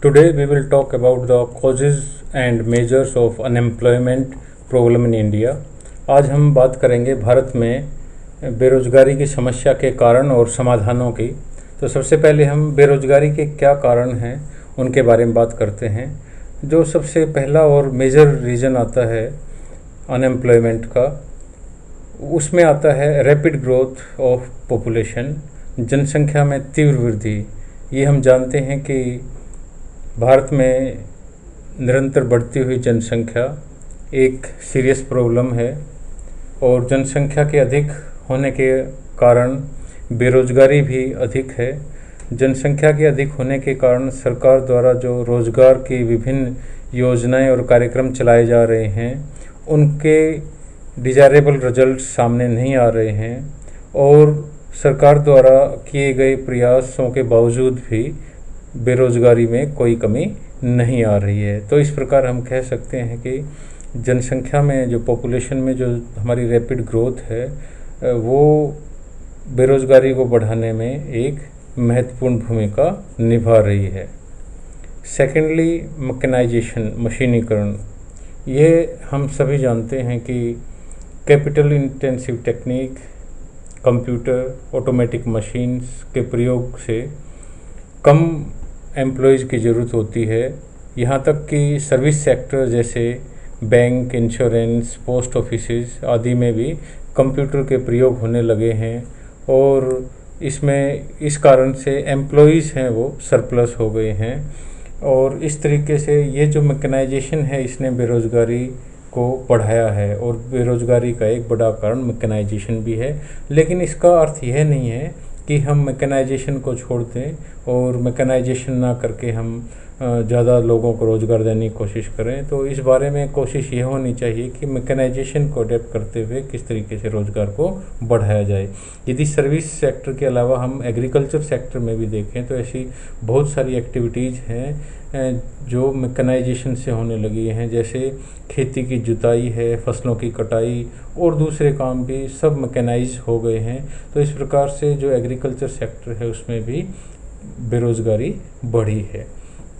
Today we will talk about the causes and measures of unemployment problem in India. आज हम बात करेंगे भारत में बेरोजगारी की समस्या के कारण और समाधानों की। तो सबसे पहले हम बेरोजगारी के क्या कारण हैं उनके बारे में बात करते हैं। जो सबसे पहला और मेजर रीज़न आता है अनएम्प्लॉयमेंट का, उसमें आता है रैपिड ग्रोथ ऑफ पॉपुलेशन, जनसंख्या में तीव्र वृद्धि। ये हम जानते हैं कि भारत में निरंतर बढ़ती हुई जनसंख्या एक सीरियस प्रॉब्लम है और जनसंख्या के अधिक होने के कारण बेरोजगारी भी अधिक है। जनसंख्या के अधिक होने के कारण सरकार द्वारा जो रोज़गार की विभिन्न योजनाएं और कार्यक्रम चलाए जा रहे हैं उनके डिज़ायरेबल रिजल्ट सामने नहीं आ रहे हैं और सरकार द्वारा किए गए प्रयासों के बावजूद भी बेरोजगारी में कोई कमी नहीं आ रही है। तो इस प्रकार हम कह सकते हैं कि जनसंख्या में जो पॉपुलेशन में जो हमारी रैपिड ग्रोथ है वो बेरोजगारी को बढ़ाने में एक महत्वपूर्ण भूमिका निभा रही है। सेकेंडली, मैकेनाइजेशन, मशीनीकरण। ये हम सभी जानते हैं कि capital intensive technique, computer, automatic machines के प्रयोग से कम एम्प्लॉयज़ की ज़रूरत होती है। यहाँ तक कि सर्विस सेक्टर जैसे बैंक, इंश्योरेंस, पोस्ट ऑफिसेज आदि में भी कंप्यूटर के प्रयोग होने लगे हैं और इसमें इस कारण से एम्प्लॉयज़ हैं वो सरप्लस हो गए हैं। और इस तरीके से ये जो मैकेनाइजेशन है इसने बेरोज़गारी को बढ़ाया है और बेरोज़गारी का एक बड़ा कारण मैकेनाइजेशन भी है। लेकिन इसका अर्थ यह नहीं है कि हम मैकेनाइजेशन को छोड़ दें और मैकेनाइजेशन ना करके हम ज़्यादा लोगों को रोज़गार देने की कोशिश करें। तो इस बारे में कोशिश ये होनी चाहिए कि मैकेनाइजेशन को अडेप्ट करते हुए किस तरीके से रोज़गार को बढ़ाया जाए। यदि सर्विस सेक्टर के अलावा हम एग्रीकल्चर सेक्टर में भी देखें तो ऐसी बहुत सारी एक्टिविटीज़ हैं जो मैकेनाइजेशन से होने लगी हैं, जैसे खेती की जुताई है, फसलों की कटाई और दूसरे काम भी सब मैकेनाइज हो गए हैं। तो इस प्रकार से जो एग्रीकल्चर सेक्टर है उसमें भी बेरोज़गारी बढ़ी है।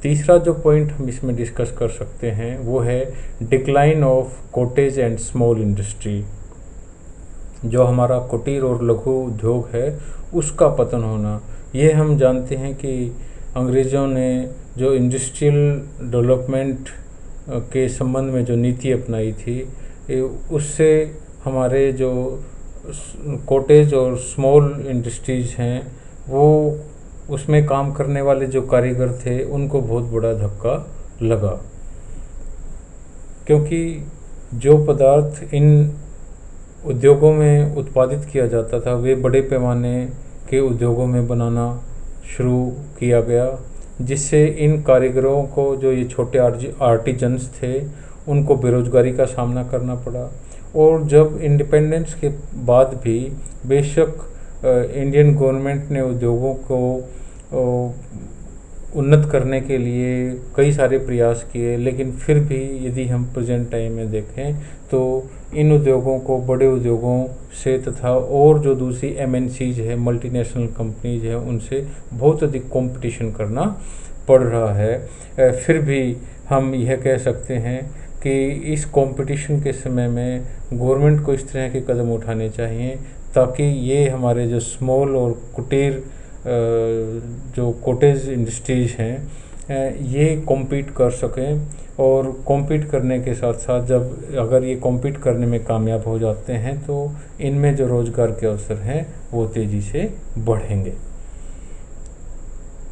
तीसरा जो पॉइंट हम इसमें डिस्कस कर सकते हैं वो है decline of cottage and small industry. जो हमारा कुटीर और लघु उद्योग है उसका पतन होना। ये हम जानते हैं कि अंग्रेज़ों ने जो इंडस्ट्रियल डेवलपमेंट के संबंध में जो नीति अपनाई थी उससे हमारे जो कॉटेज और स्मॉल इंडस्ट्रीज़ हैं वो उसमें काम करने वाले जो कारीगर थे उनको बहुत बड़ा धक्का लगा, क्योंकि जो पदार्थ इन उद्योगों में उत्पादित किया जाता था वे बड़े पैमाने के उद्योगों में बनाना शुरू किया गया, जिससे इन कारीगरों को, जो ये छोटे आर्टिजन्स थे, उनको बेरोज़गारी का सामना करना पड़ा। और जब इंडिपेंडेंस के बाद भी बेशक इंडियन गवर्नमेंट ने उद्योगों को उन्नत करने के लिए कई सारे प्रयास किए, लेकिन फिर भी यदि हम प्रेजेंट टाइम में देखें तो इन उद्योगों को बड़े उद्योगों से तथा और जो दूसरी MNCs है, मल्टीनेशनल कंपनीज है, उनसे बहुत अधिक कंपटीशन करना पड़ रहा है। फिर भी हम यह कह सकते हैं कि इस कंपटीशन के समय में गवर्नमेंट को इस तरह के कदम उठाने चाहिए ताकि ये हमारे जो स्मॉल और कुटीर जो कॉटेज इंडस्ट्रीज़ हैं ये कॉम्पीट कर सकें। और कॉम्पीट करने के साथ साथ जब अगर ये कॉम्पीट करने में कामयाब हो जाते हैं तो इनमें जो रोज़गार के अवसर हैं वो तेज़ी से बढ़ेंगे।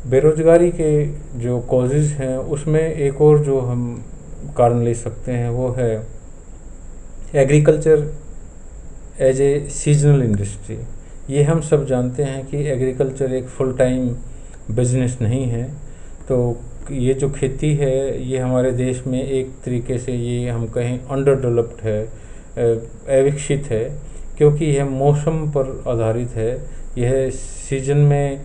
बेरोज़गारी के जो कॉजेज़ हैं उसमें एक और जो हम कारण ले सकते हैं वो है agriculture as a seasonal industry. ये हम सब जानते हैं कि एग्रीकल्चर एक फुल टाइम बिजनेस नहीं है। तो ये जो खेती है ये हमारे देश में एक तरीके से ये हम कहें अंडर डेवलप्ड है, अविकसित है, क्योंकि यह मौसम पर आधारित है। यह सीजन में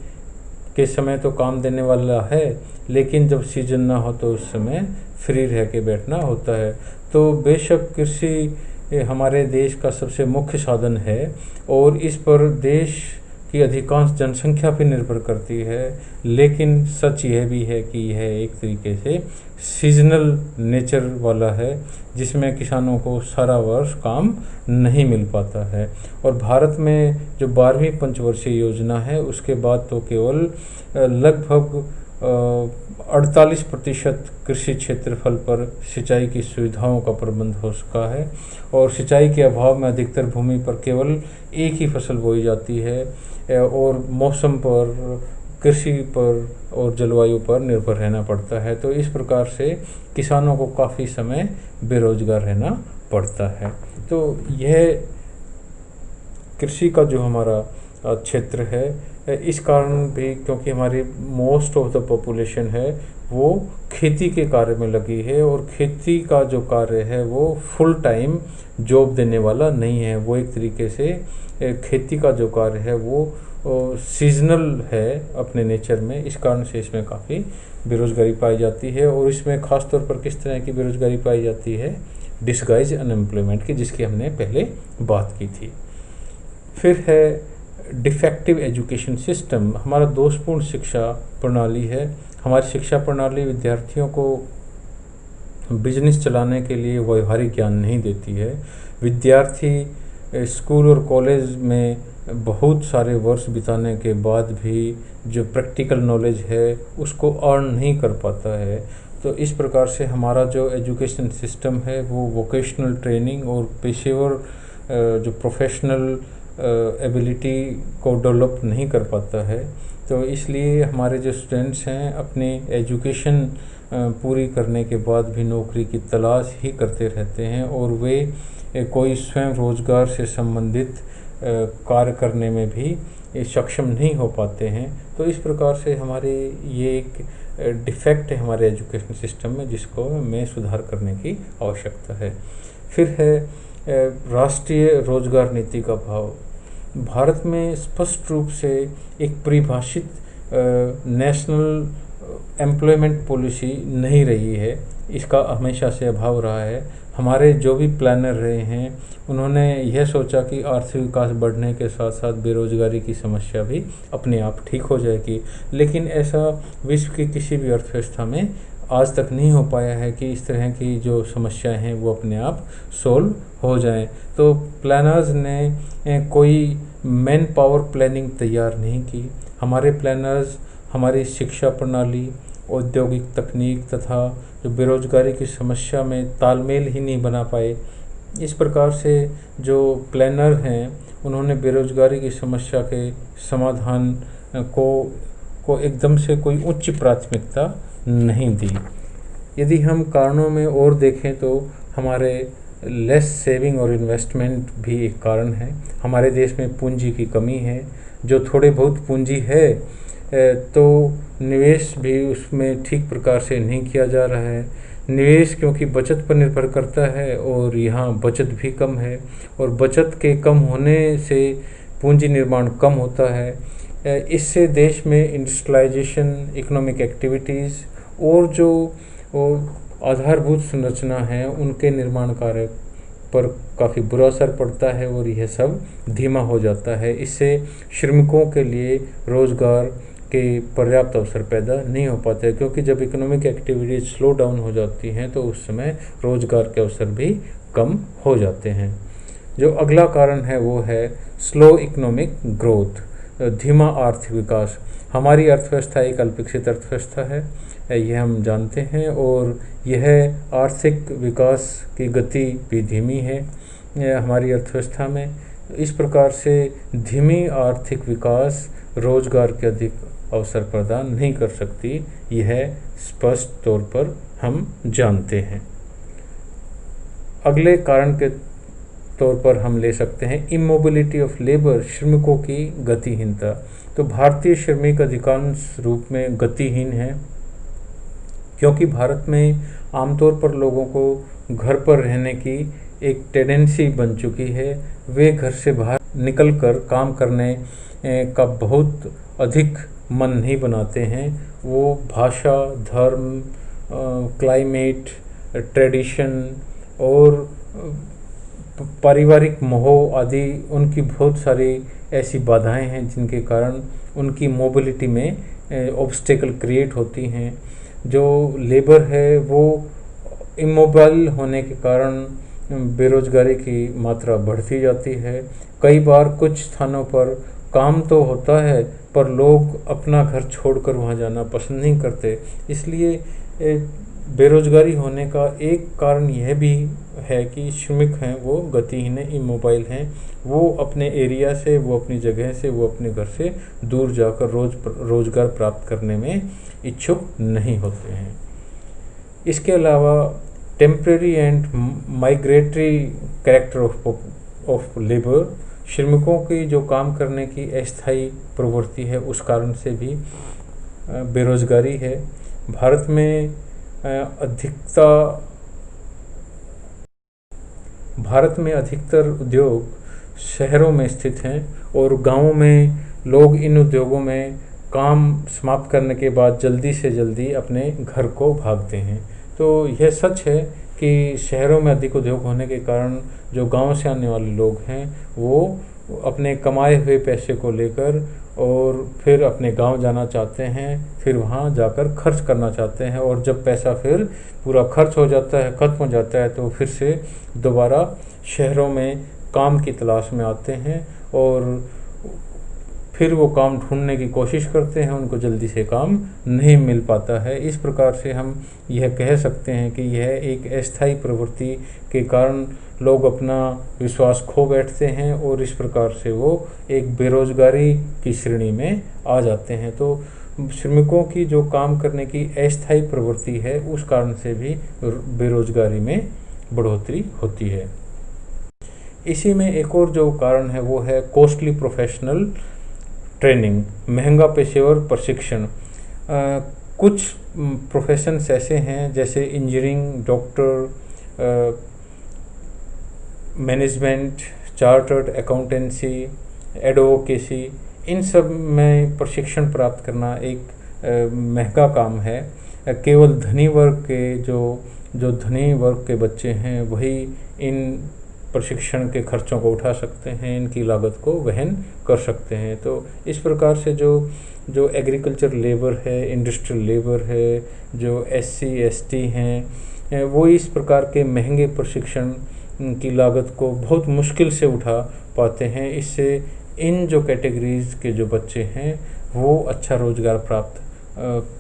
के समय तो काम देने वाला है, लेकिन जब सीजन ना हो तो उस समय फ्री रह के बैठना होता है। तो बेशक कृषि हमारे देश का सबसे मुख्य साधन है और इस पर देश की अधिकांश जनसंख्या पर निर्भर करती है, लेकिन सच यह भी है कि यह एक तरीके से सीजनल नेचर वाला है, जिसमें किसानों को सारा वर्ष काम नहीं मिल पाता है। और भारत में जो 12वीं पंचवर्षीय योजना है उसके बाद तो केवल लगभग 48% कृषि क्षेत्रफल पर सिंचाई की सुविधाओं का प्रबंध हो सका है, और सिंचाई के अभाव में अधिकतर भूमि पर केवल एक ही फसल बोई जाती है, और मौसम पर, कृषि पर और जलवायु पर निर्भर रहना पड़ता है। तो इस प्रकार से किसानों को काफ़ी समय बेरोजगार रहना पड़ता है। तो यह कृषि का जो हमारा क्षेत्र है, इस कारण भी, क्योंकि हमारी मोस्ट ऑफ द पॉपुलेशन है वो खेती के कार्य में लगी है, और खेती का जो कार्य है वो फुल टाइम जॉब देने वाला नहीं है। वो एक तरीके से खेती का जो कार्य है वो सीजनल है अपने नेचर में। इस कारण से इसमें काफ़ी बेरोज़गारी पाई जाती है, और इसमें ख़ास तौर पर किस तरह की बेरोज़गारी पाई जाती है, डिस्गाइज अनएम्प्लॉयमेंट की, जिसकी हमने पहले बात की थी। फिर है डिफेक्टिव एजुकेशन सिस्टम। हमारा दोषपूर्ण शिक्षा प्रणाली है। हमारी शिक्षा प्रणाली विद्यार्थियों को बिजनेस चलाने के लिए व्यवहारिक ज्ञान नहीं देती है। विद्यार्थी स्कूल और कॉलेज में बहुत सारे वर्ष बिताने के बाद भी जो प्रैक्टिकल नॉलेज है उसको अर्न नहीं कर पाता है। तो इस प्रकार से हमारा जो एजुकेशन सिस्टम है वो वोकेशनल ट्रेनिंग और पेशेवर जो प्रोफेशनल एबिलिटी को डेवलप नहीं कर पाता है। तो इसलिए हमारे जो स्टूडेंट्स हैं अपनी एजुकेशन पूरी करने के बाद भी नौकरी की तलाश ही करते रहते हैं, और वे कोई स्वयं रोजगार से संबंधित कार्य करने में भी सक्षम नहीं हो पाते हैं। तो इस प्रकार से हमारे ये एक डिफेक्ट है हमारे एजुकेशन सिस्टम में, जिसको हमें सुधार करने की आवश्यकता है। फिर है राष्ट्रीय रोजगार नीति का अभाव। भारत में स्पष्ट रूप से एक परिभाषित नेशनल एम्प्लॉयमेंट पॉलिसी नहीं रही है, इसका हमेशा से अभाव रहा है। हमारे जो भी प्लानर रहे हैं उन्होंने यह सोचा कि आर्थिक विकास बढ़ने के साथ साथ बेरोजगारी की समस्या भी अपने आप ठीक हो जाएगी, लेकिन ऐसा विश्व की किसी भी अर्थव्यवस्था में आज तक नहीं हो पाया है कि इस तरह की जो समस्याएं हैं वो अपने आप सोल्व हो जाएं। तो प्लानर्स ने कोई मैन पावर प्लानिंग तैयार नहीं की। हमारे प्लानर्स हमारी शिक्षा प्रणाली, औद्योगिक तकनीक तथा जो बेरोजगारी की समस्या में तालमेल ही नहीं बना पाए। इस प्रकार से जो प्लानर हैं उन्होंने बेरोजगारी की समस्या के समाधान को एकदम से कोई उच्च प्राथमिकता नहीं दी। यदि हम कारणों में और देखें तो हमारे लेस सेविंग और इन्वेस्टमेंट भी एक कारण है। हमारे देश में पूंजी की कमी है। जो थोड़े बहुत पूंजी है तो निवेश भी उसमें ठीक प्रकार से नहीं किया जा रहा है। निवेश क्योंकि बचत पर निर्भर करता है और यहाँ बचत भी कम है, और बचत के कम होने से पूंजी निर्माण कम होता है। इससे देश में इंडस्ट्रियलाइजेशन, इकोनॉमिक एक्टिविटीज़ और जो आधारभूत संरचना है उनके निर्माण कार्य पर काफ़ी बुरा असर पड़ता है, और यह सब धीमा हो जाता है। इससे श्रमिकों के लिए रोज़गार के पर्याप्त अवसर पैदा नहीं हो पाते, क्योंकि जब इकोनॉमिक एक्टिविटीज स्लो डाउन हो जाती हैं तो उस समय रोज़गार के अवसर भी कम हो जाते हैं। जो अगला कारण है वो है स्लो इकोनॉमिक ग्रोथ, धीमा आर्थिक विकास। हमारी अर्थव्यवस्था एक अल्पविकसित अर्थव्यवस्था है, यह हम जानते हैं, और यह आर्थिक विकास की गति भी धीमी है हमारी अर्थव्यवस्था में। इस प्रकार से धीमी आर्थिक विकास रोजगार के अधिक अवसर प्रदान नहीं कर सकती, यह स्पष्ट तौर पर हम जानते हैं। अगले कारण के तौर पर हम ले सकते हैं इमोबिलिटी ऑफ लेबर, श्रमिकों की गतिहीनता। तो भारतीय श्रमिक अधिकांश रूप में गतिहीन है, क्योंकि भारत में आमतौर पर लोगों को घर पर रहने की एक टेंडेंसी बन चुकी है। वे घर से बाहर निकलकर काम करने का बहुत अधिक मन नहीं बनाते हैं। वो भाषा, धर्म, क्लाइमेट, ट्रेडिशन और पारिवारिक मोह आदि उनकी बहुत सारी ऐसी बाधाएं हैं जिनके कारण उनकी मोबिलिटी में ऑब्स्टेकल क्रिएट होती हैं। जो लेबर है वो इमोबाइल होने के कारण बेरोजगारी की मात्रा बढ़ती जाती है। कई बार कुछ स्थानों पर काम तो होता है पर लोग अपना घर छोड़कर वहाँ जाना पसंद नहीं करते। इसलिए बेरोजगारी होने का एक कारण यह भी है कि श्रमिक हैं वो गतिहीन हैं, इमोबाइल हैं, वो अपने एरिया से, वो अपनी जगह से, वो अपने घर से दूर जाकर रोजगार प्राप्त करने में इच्छुक नहीं होते हैं। इसके अलावा temporary and migratory character of labour, श्रमिकों की जो काम करने की अस्थायी प्रवृत्ति है उस कारण से भी बेरोजगारी है। भारत में अधिकतर उद्योग शहरों में स्थित हैं और गांवों में लोग इन उद्योगों में काम समाप्त करने के बाद जल्दी से जल्दी अपने घर को भागते हैं। तो यह सच है कि शहरों में अधिक उद्योग होने के कारण जो गांव से आने वाले लोग हैं वो अपने कमाए हुए पैसे को लेकर और फिर अपने गांव जाना चाहते हैं, फिर वहां जाकर खर्च करना चाहते हैं, और जब पैसा फिर पूरा खर्च हो जाता है, ख़त्म हो जाता है, तो फिर से दोबारा शहरों में काम की तलाश में आते हैं और फिर वो काम ढूंढने की कोशिश करते हैं, उनको जल्दी से काम नहीं मिल पाता है। इस प्रकार से हम यह कह सकते हैं कि यह एक अस्थायी प्रवृत्ति के कारण लोग अपना विश्वास खो बैठते हैं और इस प्रकार से वो एक बेरोजगारी की श्रेणी में आ जाते हैं। तो श्रमिकों की जो काम करने की अस्थायी प्रवृत्ति है उस कारण से भी बेरोजगारी में बढ़ोतरी होती है। इसी में एक और जो कारण है वो है कॉस्टली प्रोफेशनल ट्रेनिंग, महंगा पेशेवर प्रशिक्षण। कुछ प्रोफेशंस ऐसे हैं जैसे engineering, doctor, management, chartered accountancy, advocacy, इन सब में प्रशिक्षण प्राप्त करना एक महंगा काम है। केवल धनी वर्ग के जो धनी वर्ग के बच्चे हैं वही इन प्रशिक्षण के खर्चों को उठा सकते हैं, इनकी लागत को वहन कर सकते हैं। तो इस प्रकार से जो एग्रीकल्चर लेबर है, इंडस्ट्रियल लेबर है, जो SC ST हैं, वो इस प्रकार के महंगे प्रशिक्षण की लागत को बहुत मुश्किल से उठा पाते हैं। इससे इन जो कैटेगरीज के जो बच्चे हैं वो अच्छा रोजगार प्राप्त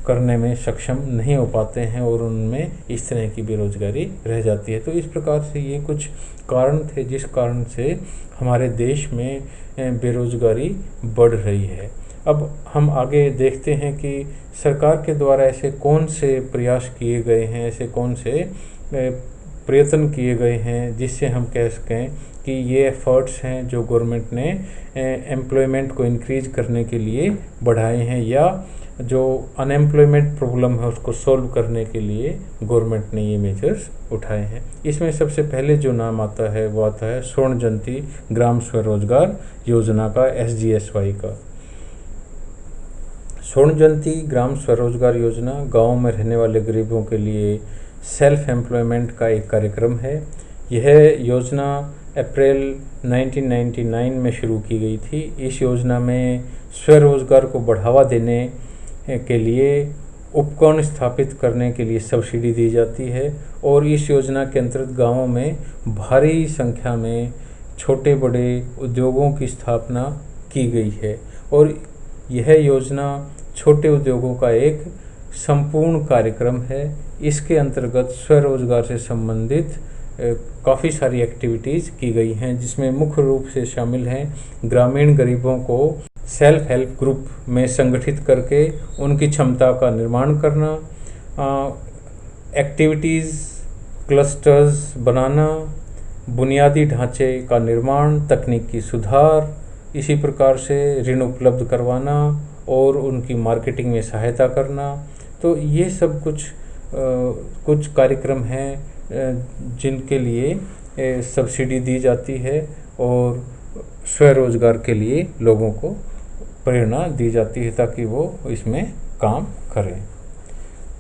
करने में सक्षम नहीं हो पाते हैं और उनमें इस तरह की बेरोजगारी रह जाती है। तो इस प्रकार से ये कुछ कारण थे जिस कारण से हमारे देश में बेरोजगारी बढ़ रही है। अब हम आगे देखते हैं कि सरकार के द्वारा ऐसे कौन से प्रयास किए गए हैं, ऐसे कौन से प्रयत्न किए गए हैं जिससे हम कह सकें कि ये एफर्ट्स हैं जो गवर्नमेंट ने एम्प्लॉयमेंट को इंक्रीज करने के लिए बढ़ाए हैं, या जो अनएम्प्लॉयमेंट प्रॉब्लम है उसको सॉल्व करने के लिए गवर्नमेंट ने ये मेजर्स उठाए हैं। इसमें सबसे पहले जो नाम आता है वो आता है स्वर्ण जयंती ग्राम स्वरोजगार योजना का, SGSY का। स्वर्ण जयंती ग्राम स्वरोजगार योजना गाँव में रहने वाले गरीबों के लिए सेल्फ एम्प्लॉयमेंट का एक कार्यक्रम है। यह योजना अप्रैल 1999 में शुरू की गई थी। इस योजना में स्वरोजगार को बढ़ावा देने के लिए उपकरण स्थापित करने के लिए सब्सिडी दी जाती है और इस योजना के अंतर्गत गांवों में भारी संख्या में छोटे बड़े उद्योगों की स्थापना की गई है और यह योजना छोटे उद्योगों का एक संपूर्ण कार्यक्रम है। इसके अंतर्गत स्वरोजगार से संबंधित काफ़ी सारी एक्टिविटीज़ की गई हैं जिसमें मुख्य रूप से शामिल हैं ग्रामीण गरीबों को सेल्फ हेल्प ग्रुप में संगठित करके उनकी क्षमता का निर्माण करना, एक्टिविटीज़ क्लस्टर्स बनाना, बुनियादी ढांचे का निर्माण, तकनीकी सुधार, इसी प्रकार से ऋण उपलब्ध करवाना और उनकी मार्केटिंग में सहायता करना। तो ये सब कुछ कार्यक्रम हैं जिनके लिए सब्सिडी दी जाती है और स्वरोजगार के लिए लोगों को प्रेरणा दी जाती है ताकि वो इसमें काम करें।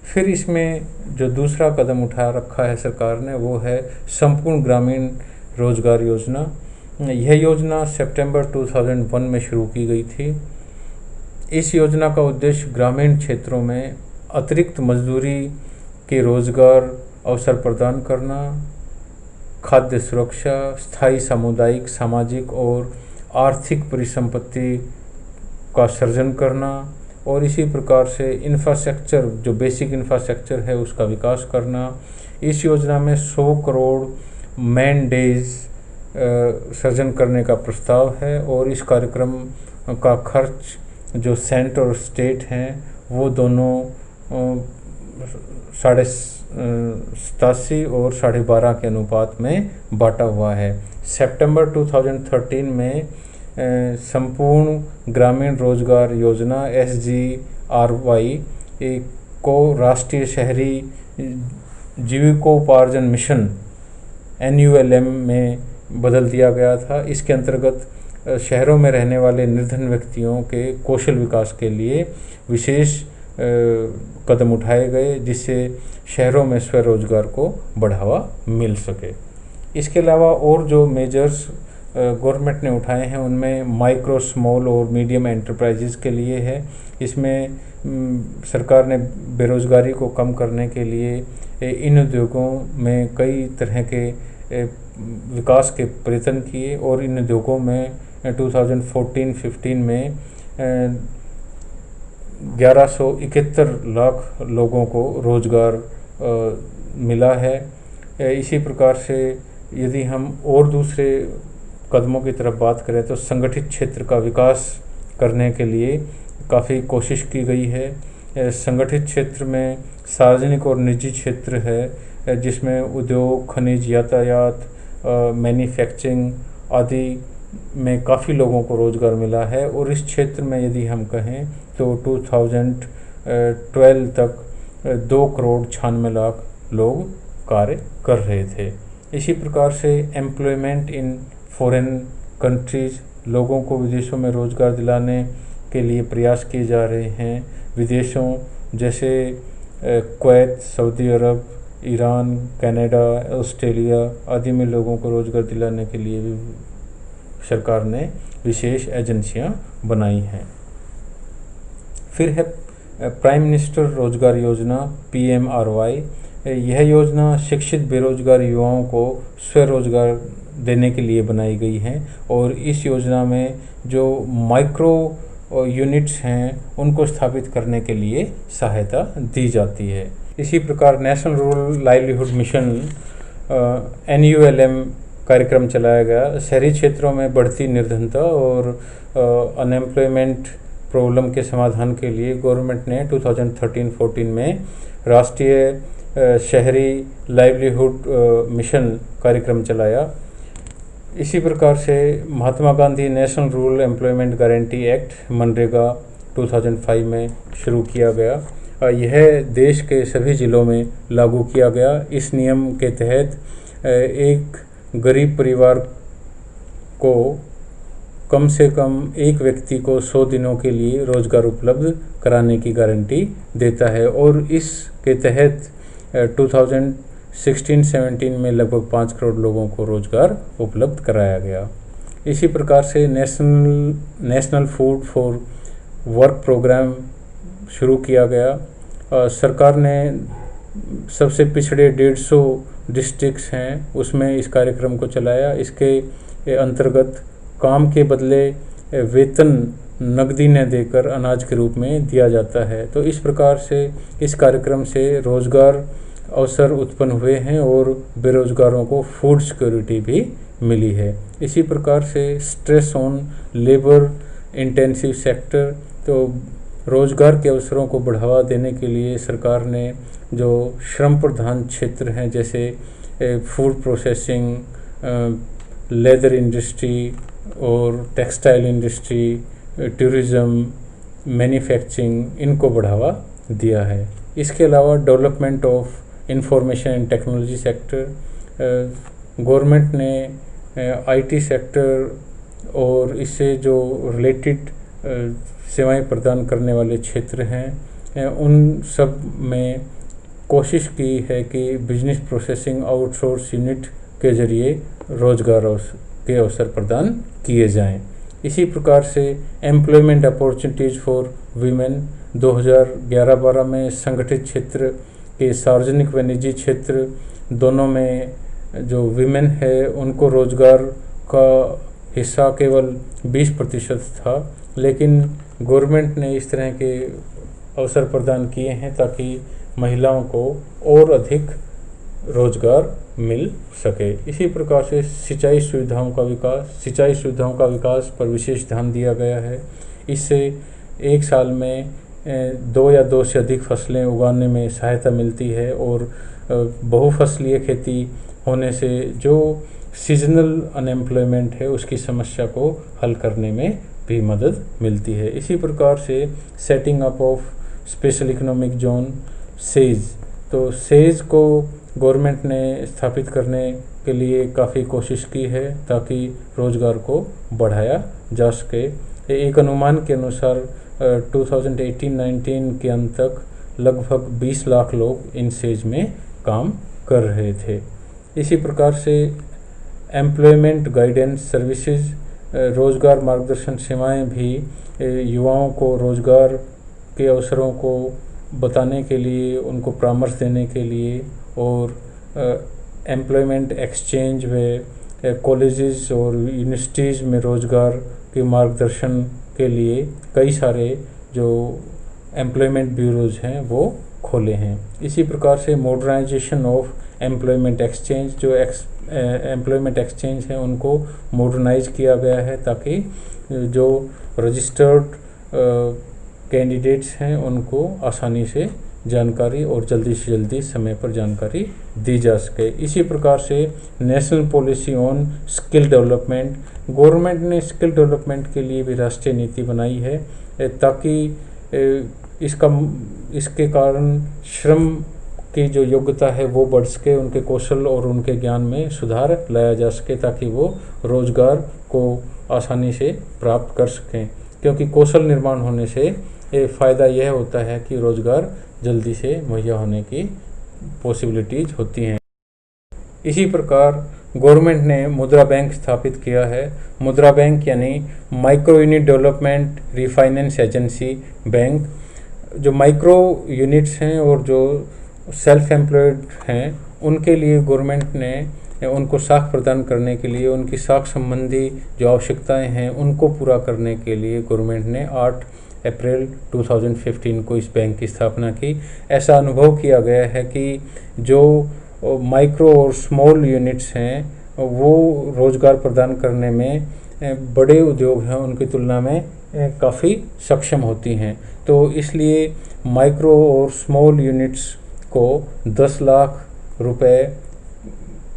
फिर इसमें जो दूसरा कदम उठा रखा है सरकार ने वो है संपूर्ण ग्रामीण रोजगार योजना। यह योजना सितंबर 2001 में शुरू की गई थी। इस योजना का उद्देश्य ग्रामीण क्षेत्रों में अतिरिक्त मजदूरी के रोजगार अवसर प्रदान करना, खाद्य सुरक्षा, स्थायी सामुदायिक, सामाजिक और आर्थिक परिसंपत्ति का सृजन करना और इसी प्रकार से इंफ्रास्ट्रक्चर, जो बेसिक इंफ्रास्ट्रक्चर है उसका विकास करना। इस योजना में 100 करोड़ मैन डेज सृजन करने का प्रस्ताव है और इस कार्यक्रम का खर्च जो सेंटर और स्टेट हैं वो दोनों 87.5 और 12.5 के अनुपात में बांटा हुआ है। सितंबर 2013 में संपूर्ण ग्रामीण रोजगार योजना SGRY को राष्ट्रीय शहरी जीविकोपार्जन मिशन NULM में बदल दिया गया था। इसके अंतर्गत शहरों में रहने वाले निर्धन व्यक्तियों के कौशल विकास के लिए विशेष कदम उठाए गए, जिससे शहरों में स्वरोजगार को बढ़ावा मिल सके। इसके अलावा और जो मेजर्स गवर्नमेंट ने उठाए हैं उनमें माइक्रो, स्मॉल और मीडियम एंटरप्राइजेज़ के लिए है। इसमें सरकार ने बेरोज़गारी को कम करने के लिए इन उद्योगों में कई तरह के विकास के प्रयत्न किए और इन उद्योगों में 2014-15 में 1171 लाख लोगों को रोज़गार मिला है। इसी प्रकार से यदि हम और दूसरे कदमों की तरफ बात करें तो संगठित क्षेत्र का विकास करने के लिए काफ़ी कोशिश की गई है। संगठित क्षेत्र में सार्वजनिक और निजी क्षेत्र है, जिसमें उद्योग, खनिज, यातायात, मैन्युफैक्चरिंग आदि में काफ़ी लोगों को रोज़गार मिला है। और इस क्षेत्र में यदि हम कहें तो 2012 तक 2.96 लाख लोग कार्य कर रहे थे। इसी प्रकार से एम्प्लॉयमेंट इन फॉरेन कंट्रीज़, लोगों को विदेशों में रोज़गार दिलाने के लिए प्रयास किए जा रहे हैं। विदेशों जैसे कुवैत, सऊदी अरब, ईरान, कनाडा, ऑस्ट्रेलिया आदि में लोगों को रोज़गार दिलाने के लिए भी सरकार ने विशेष एजेंसियां बनाई हैं। फिर है प्राइम मिनिस्टर रोज़गार योजना PMRY। यह योजना शिक्षित बेरोजगार युवाओं को स्वरोजगार देने के लिए बनाई गई है और इस योजना में जो माइक्रो यूनिट्स हैं उनको स्थापित करने के लिए सहायता दी जाती है। इसी प्रकार national rural livelihood mission NULM कार्यक्रम चलाया गया। शहरी क्षेत्रों में बढ़ती निर्धनता और अनएम्प्लॉयमेंट प्रॉब्लम के समाधान के लिए गवर्नमेंट ने 2013-14 में राष्ट्रीय शहरी लाइवलीहुड मिशन कार्यक्रम चलाया। इसी प्रकार से Mahatma Gandhi national rural employment guarantee act MNREGA 2005 में शुरू किया गया। यह देश के सभी ज़िलों में लागू किया गया। इस नियम के तहत एक गरीब परिवार को कम से कम एक व्यक्ति को 100 दिनों के लिए रोज़गार उपलब्ध कराने की गारंटी देता है और इसके तहत 2016-17 में लगभग 5 करोड़ लोगों को रोज़गार उपलब्ध कराया गया। इसी प्रकार से national food for work programme शुरू किया गया। सरकार ने सबसे पिछड़े 150 डिस्ट्रिक्ट्स हैं उसमें इस कार्यक्रम को चलाया। इसके अंतर्गत काम के बदले वेतन नकदी न देकर अनाज के रूप में दिया जाता है। तो इस प्रकार से इस कार्यक्रम से रोज़गार अवसर उत्पन्न हुए हैं और बेरोज़गारों को फूड सिक्योरिटी भी मिली है। इसी प्रकार से stress on labour intensive sector, तो रोज़गार के अवसरों को बढ़ावा देने के लिए सरकार ने जो श्रम प्रधान क्षेत्र हैं जैसे फूड प्रोसेसिंग, लेदर इंडस्ट्री और टेक्सटाइल इंडस्ट्री, टूरिज़्म, मैन्युफैक्चरिंग, इनको बढ़ावा दिया है। इसके अलावा development of information and technology sector, government ने IT सेक्टर और इससे जो रिलेटेड सेवाएं प्रदान करने वाले क्षेत्र हैं उन सब में कोशिश की है कि बिजनेस प्रोसेसिंग आउटसोर्स यूनिट के ज़रिए रोज़गार के अवसर प्रदान किए जाएं। इसी प्रकार से एम्प्लॉयमेंट अपॉर्चुनिटीज़ फॉर वीमेन 2011-12 में संगठित क्षेत्र के सार्वजनिक व निजी क्षेत्र दोनों में जो वीमेन है उनको रोजगार का हिस्सा केवल 20% था, लेकिन गवर्नमेंट ने इस तरह के अवसर प्रदान किए हैं ताकि महिलाओं को और अधिक रोजगार मिल सके। इसी प्रकार से सिंचाई सुविधाओं का विकास पर विशेष ध्यान दिया गया है। इससे एक साल में 2 या 2 से अधिक फसलें उगाने में सहायता मिलती है और बहुफसलीय खेती होने से जो सीजनल अनएम्प्लॉयमेंट है उसकी समस्या को हल करने में भी मदद मिलती है। इसी प्रकार से setting up of special economic zone says, तो सेज को गवर्नमेंट ने स्थापित करने के लिए काफ़ी कोशिश की है ताकि रोज़गार को बढ़ाया जा सके। एक अनुमान के अनुसार 2018-19 के अंत तक लगभग 20 लाख लोग इन सेज में काम कर रहे थे। इसी प्रकार से एम्प्लॉयमेंट गाइडेंस सर्विसेज, रोज़गार मार्गदर्शन सेवाएं भी युवाओं को रोज़गार के अवसरों को बताने के लिए, उनको परामर्श देने के लिए और एम्प्लॉयमेंट एक्सचेंज व कॉलेजेस और यूनिवर्सिटीज़ में रोज़गार के मार्गदर्शन के लिए कई सारे जो एम्प्लॉयमेंट ब्यूरोज़ हैं वो खोले हैं। इसी प्रकार से मॉडर्नाइजेशन ऑफ एम्प्लॉयमेंट एक्सचेंज, जो एम्प्लॉयमेंट एक्सचेंज हैं उनको मॉडर्नाइज किया गया है ताकि जो रजिस्टर्ड कैंडिडेट्स हैं उनको आसानी से जानकारी और जल्दी से जल्दी समय पर जानकारी दी जा सके। इसी प्रकार से national policy on skill development, government ने स्किल डेवलपमेंट के लिए भी राष्ट्रीय नीति बनाई है ताकि इसके कारण श्रम की जो योग्यता है वो बढ़ सके, उनके कौशल और उनके ज्ञान में सुधार लाया जा सके ताकि वो रोज़गार को आसानी से प्राप्त कर सकें। क्योंकि कौशल निर्माण होने से फ़ायदा यह होता है कि रोज़गार जल्दी से मुहैया होने की पॉसिबिलिटीज़ होती हैं। इसी प्रकार गवर्नमेंट ने मुद्रा बैंक स्थापित किया है। मुद्रा बैंक यानी micro unit development refinance agency bank. जो माइक्रो यूनिट्स हैं और जो सेल्फ एम्प्लॉयड हैं उनके लिए गवर्नमेंट ने उनको साख प्रदान करने के लिए, उनकी साख संबंधी जो आवश्यकताएं हैं उनको पूरा करने के लिए गवर्नमेंट ने 8 अप्रैल 2015 को इस बैंक की स्थापना की। ऐसा अनुभव किया गया है कि जो माइक्रो और स्मॉल यूनिट्स हैं वो रोज़गार प्रदान करने में बड़े उद्योग हैं उनकी तुलना में काफ़ी सक्षम होती हैं। तो इसलिए माइक्रो और स्मॉल यूनिट्स को 10 लाख रुपए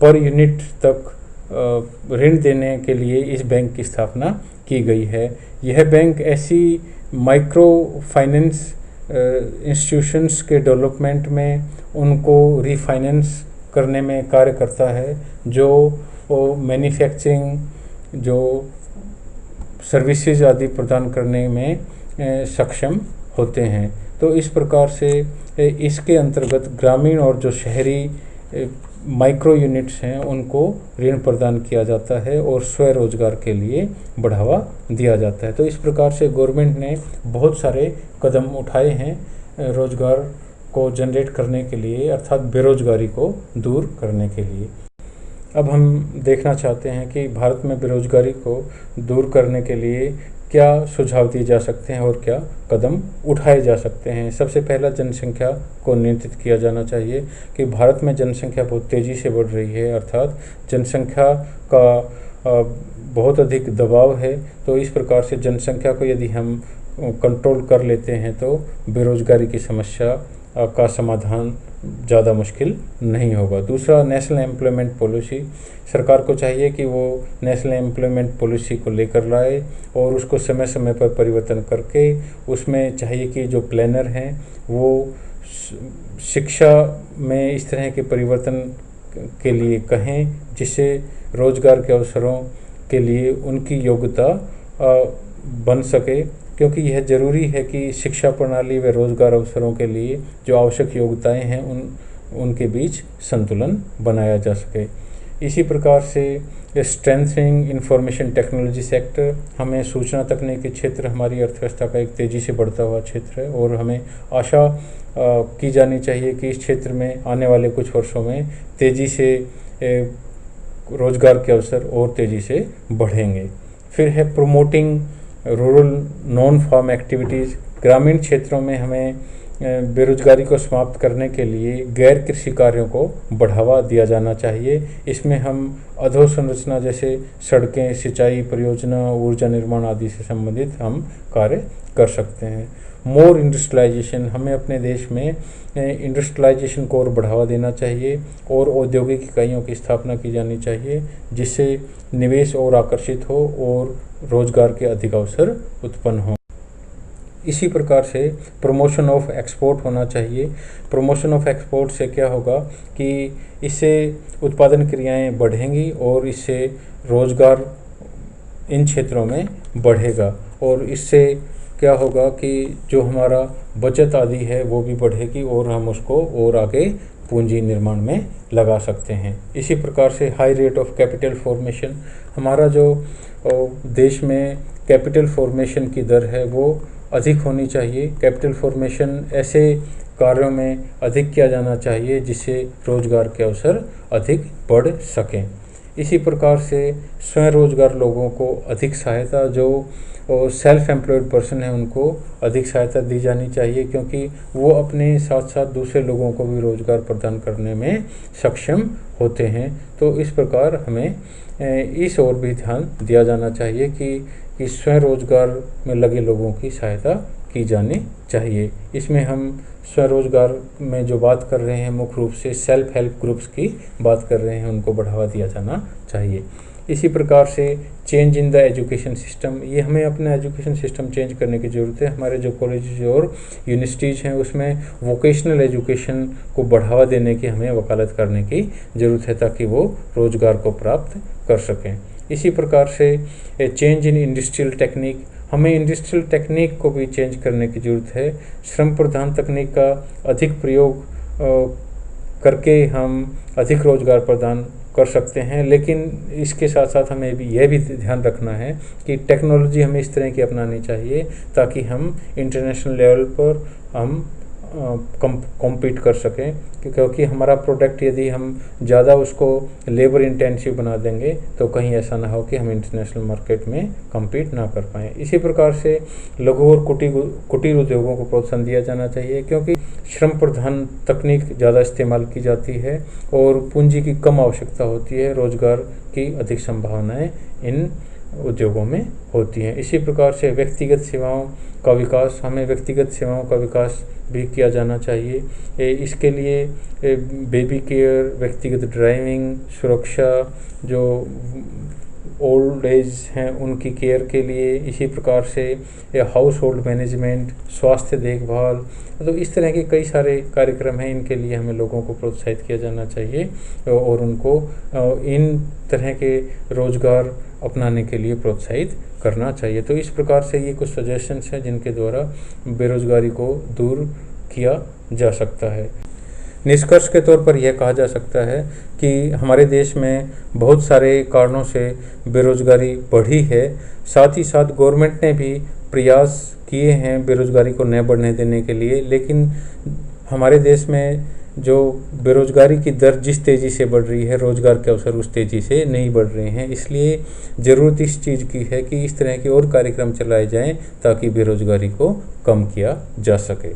पर यूनिट तक ऋण देने के लिए इस बैंक की स्थापना की गई है। यह बैंक ऐसी माइक्रो फाइनेंस इंस्टीट्यूशंस के डेवलपमेंट में उनको रीफाइनेंस करने में कार्य करता है जो मैन्युफैक्चरिंग, जो सर्विसेज आदि प्रदान करने में सक्षम होते हैं। तो इस प्रकार से इसके अंतर्गत ग्रामीण और जो शहरी माइक्रो यूनिट्स हैं उनको ऋण प्रदान किया जाता है और स्वरोजगार के लिए बढ़ावा दिया जाता है। तो इस प्रकार से गवर्नमेंट ने बहुत सारे कदम उठाए हैं रोजगार को जनरेट करने के लिए, अर्थात बेरोजगारी को दूर करने के लिए। अब हम देखना चाहते हैं कि भारत में बेरोजगारी को दूर करने के लिए क्या सुझाव दिए जा सकते हैं और क्या कदम उठाए जा सकते हैं। सबसे पहला, जनसंख्या को नियंत्रित किया जाना चाहिए कि भारत में जनसंख्या बहुत तेज़ी से बढ़ रही है, अर्थात जनसंख्या का बहुत अधिक दबाव है। तो इस प्रकार से जनसंख्या को यदि हम कंट्रोल कर लेते हैं तो बेरोजगारी की समस्या का समाधान ज़्यादा मुश्किल नहीं होगा। दूसरा, नेशनल एम्प्लॉयमेंट पॉलिसी, सरकार को चाहिए कि वो नेशनल एम्प्लॉयमेंट पॉलिसी को लेकर लाए और उसको समय समय पर परिवर्तन करके उसमें चाहिए कि जो प्लानर हैं वो शिक्षा में इस तरह के परिवर्तन के लिए कहें जिससे रोज़गार के अवसरों के लिए उनकी योग्यता बन सके, क्योंकि यह ज़रूरी है कि शिक्षा प्रणाली व रोज़गार अवसरों के लिए जो आवश्यक योग्यताएं हैं उनके बीच संतुलन बनाया जा सके। इसी प्रकार से स्ट्रेंथनिंग इंफॉर्मेशन टेक्नोलॉजी सेक्टर, हमें सूचना तकनीकी क्षेत्र हमारी अर्थव्यवस्था का एक तेज़ी से बढ़ता हुआ क्षेत्र है और हमें आशा की जानी चाहिए कि इस क्षेत्र में आने वाले कुछ वर्षों में तेज़ी से रोज़गार के अवसर और तेज़ी से बढ़ेंगे। फिर है promoting rural non farm activities, ग्रामीण क्षेत्रों में हमें बेरोजगारी को समाप्त करने के लिए गैर कृषि कार्यों को बढ़ावा दिया जाना चाहिए। इसमें हम अधोसंरचना जैसे सड़कें, सिंचाई परियोजना, ऊर्जा निर्माण आदि से संबंधित हम कार्य कर सकते हैं। मोर इंडस्ट्रियलाइजेशन, हमें अपने देश में इंडस्ट्रियलाइजेशन को और बढ़ावा देना चाहिए और औद्योगिक इकाइयों की स्थापना की जानी चाहिए, जिससे निवेश और आकर्षित हो और रोजगार के अधिक अवसर उत्पन्न हों। इसी प्रकार से प्रमोशन ऑफ एक्सपोर्ट होना चाहिए। प्रमोशन ऑफ एक्सपोर्ट से क्या होगा कि इससे उत्पादन क्रियाएं बढ़ेंगी और इससे रोजगार इन क्षेत्रों में बढ़ेगा और इससे क्या होगा कि जो हमारा बचत आदि है वो भी बढ़ेगी और हम उसको और आगे पूंजी निर्माण में लगा सकते हैं। इसी प्रकार से high rate of capital formation, हमारा जो देश में कैपिटल फॉर्मेशन की दर है वो अधिक होनी चाहिए। कैपिटल फॉर्मेशन ऐसे कार्यों में अधिक किया जाना चाहिए जिससे रोजगार के अवसर अधिक बढ़ सकें। इसी प्रकार से स्वयं रोजगार लोगों को अधिक सहायता, जो सेल्फ एम्प्लॉयड पर्सन है उनको अधिक सहायता दी जानी चाहिए, क्योंकि वो अपने साथ साथ दूसरे लोगों को भी रोजगार प्रदान करने में सक्षम होते हैं। तो इस प्रकार हमें इस ओर भी ध्यान दिया जाना चाहिए कि स्वयं रोजगार में लगे लोगों की सहायता की जानी चाहिए। इसमें हम स्वरोजगार में जो बात कर रहे हैं मुख्य रूप से सेल्फ हेल्प ग्रुप्स की बात कर रहे हैं, उनको बढ़ावा दिया जाना चाहिए। इसी प्रकार से change in the education system, ये हमें अपना एजुकेशन सिस्टम चेंज करने की ज़रूरत है। हमारे जो कॉलेज और यूनिवर्सिटीज़ हैं उसमें वोकेशनल एजुकेशन को बढ़ावा देने की हमें वकालत करने की ज़रूरत है ताकि वो रोज़गार को प्राप्त कर सकें। इसी प्रकार से चेंज इन इंडस्ट्रियल टेक्निक, हमें इंडस्ट्रियल टेक्निक को भी चेंज करने की ज़रूरत है। श्रम प्रधान तकनीक का अधिक प्रयोग करके हम अधिक रोज़गार प्रदान कर सकते हैं, लेकिन इसके साथ साथ हमें यह भी ध्यान रखना है कि टेक्नोलॉजी हमें इस तरह की अपनानी चाहिए ताकि हम इंटरनेशनल लेवल पर हम कॉम्पीट कर सकें, क्योंकि हमारा प्रोडक्ट यदि हम ज़्यादा उसको लेबर इंटेंसिव बना देंगे तो कहीं ऐसा ना हो कि हम इंटरनेशनल मार्केट में कम्पीट ना कर पाएँ। इसी प्रकार से लघु और कुटीर उद्योगों को प्रोत्साहन दिया जाना चाहिए, क्योंकि श्रम प्रधान तकनीक ज़्यादा इस्तेमाल की जाती है और पूंजी की कम आवश्यकता होती है, रोज़गार की अधिक संभावनाएँ इन उद्योगों में होती हैं। इसी प्रकार से व्यक्तिगत सेवाओं का विकास, हमें व्यक्तिगत सेवाओं का विकास भी किया जाना चाहिए। इसके लिए बेबी केयर, व्यक्तिगत ड्राइविंग, सुरक्षा, जो ओल्ड एज हैं उनकी केयर के लिए, इसी प्रकार से हाउस होल्ड मैनेजमेंट, स्वास्थ्य देखभाल, तो इस तरह के कई सारे कार्यक्रम हैं। इनके लिए हमें लोगों को प्रोत्साहित किया जाना चाहिए और उनको इन तरह के रोज़गार अपनाने के लिए प्रोत्साहित करना चाहिए। तो इस प्रकार से ये कुछ सजेशंस हैं जिनके द्वारा बेरोज़गारी को दूर किया जा सकता है। निष्कर्ष के तौर पर यह कहा जा सकता है कि हमारे देश में बहुत सारे कारणों से बेरोज़गारी बढ़ी है, साथ ही साथ गवर्नमेंट ने भी प्रयास किए हैं बेरोज़गारी को न बढ़ने देने के लिए, लेकिन हमारे देश में जो बेरोज़गारी की दर जिस तेज़ी से बढ़ रही है, रोज़गार के अवसर उस तेज़ी से नहीं बढ़ रहे हैं। इसलिए ज़रूरत इस चीज़ की है कि इस तरह के और कार्यक्रम चलाए जाएं ताकि बेरोज़गारी को कम किया जा सके।